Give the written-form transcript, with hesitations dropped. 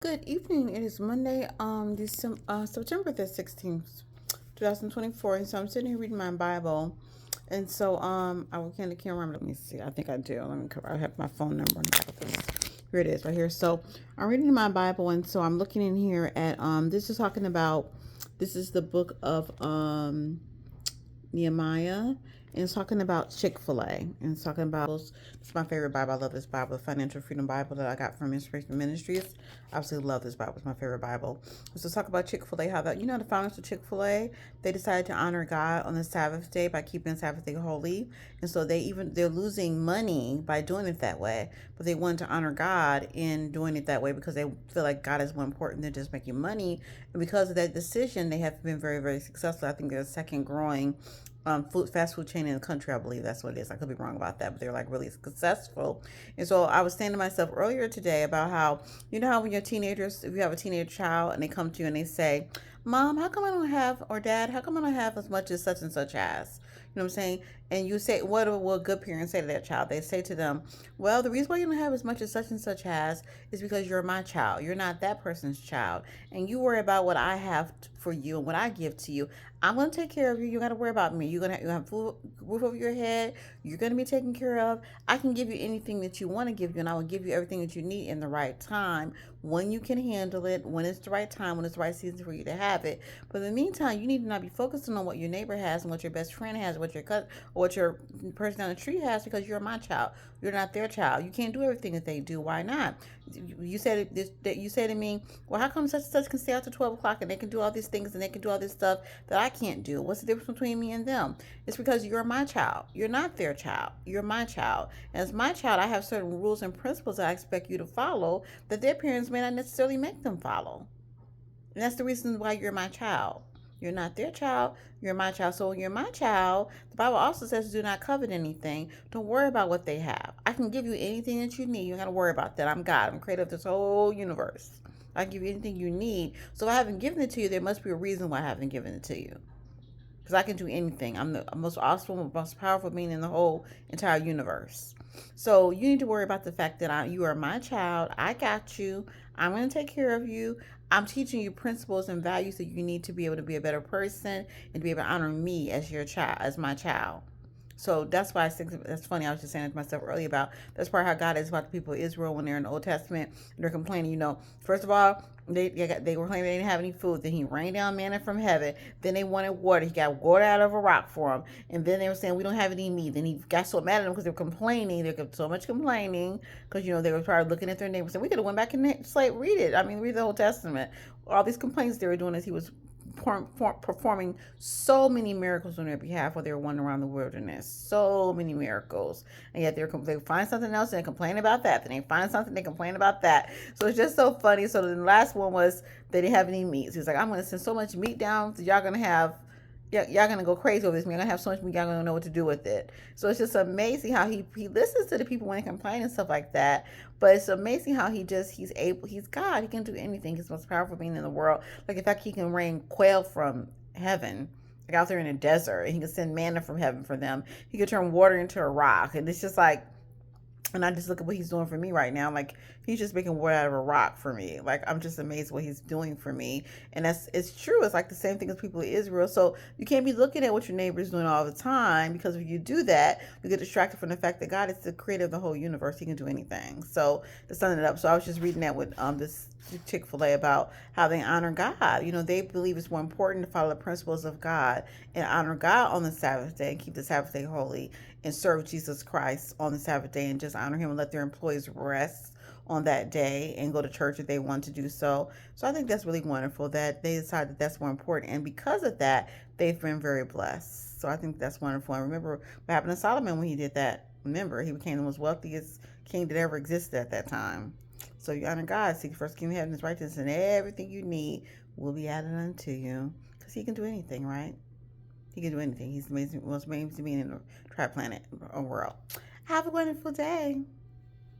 Good evening. It is Monday, September the 16th, 2024. And so I'm sitting here reading my Bible. And so can't remember. Let me see. I think I do. I have my phone number on the back of this. Here it is right here. So I'm reading my Bible, and so I'm looking in here at this is the book of Nehemiah, and it's talking about Chick-fil-A, and it's talking about, it's my favorite Bible. I love this Bible, the Financial Freedom Bible that I got from Inspiration Ministries. I absolutely love this Bible. It's my favorite Bible. So let's talk about Chick-fil-A, how that, the founders of Chick-fil-A, they decided to honor God on the Sabbath day by keeping the Sabbath day holy. And so they're losing money by doing it that way, but they wanted to honor God in doing it that way because they feel like God is more important than just making money. And because of that decision, they have been very, very successful. I think they're the second growing fast food chain in the country. I believe that's what it is. I could be wrong about that, but they're like really successful. And so I was saying to myself earlier today about how, how when you're teenagers, if you have a teenage child and they come to you and they say, Mom, how come I don't have, or Dad, how come I don't have as much as such and such as? You know what I'm saying? And you say, what will good parents say to that child? They say to them, well, the reason why you don't have as much as such and such as is because you're my child. You're not that person's child. And you worry about what I have for you and what I give to you. I'm going to take care of you. You got to worry about me. You have food, roof over your head. You're going to be taken care of. I can give you anything that you want to give you, and I will give you everything that you need in the right time when you can handle it, when it's the right time, when it's the right season for you to have it. But in the meantime, you need to not be focusing on what your neighbor has and what your best friend has, what your cousin, or what your person down the street has, because you're my child. You're not their child. You can't do everything that they do. Why not? You said that you say to me, well, how come such and such can stay out to 12 o'clock and they can do all these things and they can do all this stuff that I can't do? What's the difference between me and them? It's because you're my child. You're not their child. You're my child. And as my child, I have certain rules and principles that I expect you to follow that their parents may not necessarily make them follow. And that's the reason why you're my child. You're not their child. You're my child. So when you're my child, the Bible also says do not covet anything. Don't worry about what they have. I can give you anything that you need. You don't got to worry about that. I'm God. I'm the creator of this whole universe. I can give you anything you need. So if I haven't given it to you, there must be a reason why I haven't given it to you. Because I can do anything. I'm the most awesome, most powerful being in the whole entire universe. So you need to worry about the fact that you are my child. I got you. I'm going to take care of you. I'm teaching you principles and values that you need to be able to be a better person and to be able to honor me as your child, as my child. So that's why I think that's funny. I was just saying to myself earlier about that's part of how God is about the people of Israel when they're in the Old Testament. They're complaining, first of all, they were claiming they didn't have any food. Then he rained down manna from heaven. Then they wanted water. He got water out of a rock for them. And then they were saying, we don't have any meat. Then he got so mad at them because they were complaining. They got so much complaining because, they were probably looking at their neighbors and we could have went back and read it. I mean, read the Old Testament. All these complaints they were doing as he was performing so many miracles on their behalf while they were wandering around the wilderness. So many miracles. And yet they find something else and they complain about that. Then they find something, they complain about that. So it's just so funny. So the last one was they didn't have any meat. So he's like, I'm going to send so much meat down that y'all going to have y'all gonna go crazy over this. You're gonna have so much meat, y'all gonna know what to do with it. So it's just amazing how he listens to the people when they complain and stuff like that. But it's amazing how he's God. He can do anything. He's the most powerful being in the world. Like in fact, he can rain quail from heaven. Like out there in the desert, and he can send manna from heaven for them. He could turn water into a rock, and it's just like. And I just look at what he's doing for me right now. Like he's just making water out of a rock for me. Like I'm just amazed what he's doing for me. And it's true. It's like the same thing as people of Israel. So you can't be looking at what your neighbor is doing all the time, because if you do that, you get distracted from the fact that God is the creator of the whole universe. He can do anything. So to sum it up, so I was just reading that with this Chick-fil-A about how they honor God. They believe it's more important to follow the principles of God and honor God on the Sabbath day and keep the Sabbath day holy and serve Jesus Christ on the Sabbath day and just honor him and let their employees rest on that day and go to church if they want to do so. So I think that's really wonderful that they decided that that's more important. And because of that, they've been very blessed. So I think that's wonderful. And remember what happened to Solomon when he did that. Remember, he became the most wealthiest king that ever existed at that time. So you honor God, seek first kingdom of heaven, his righteousness, and everything you need will be added unto you. Because he can do anything, right? He can do anything. He's the most amazing being in the tri-planet world. Have a wonderful day.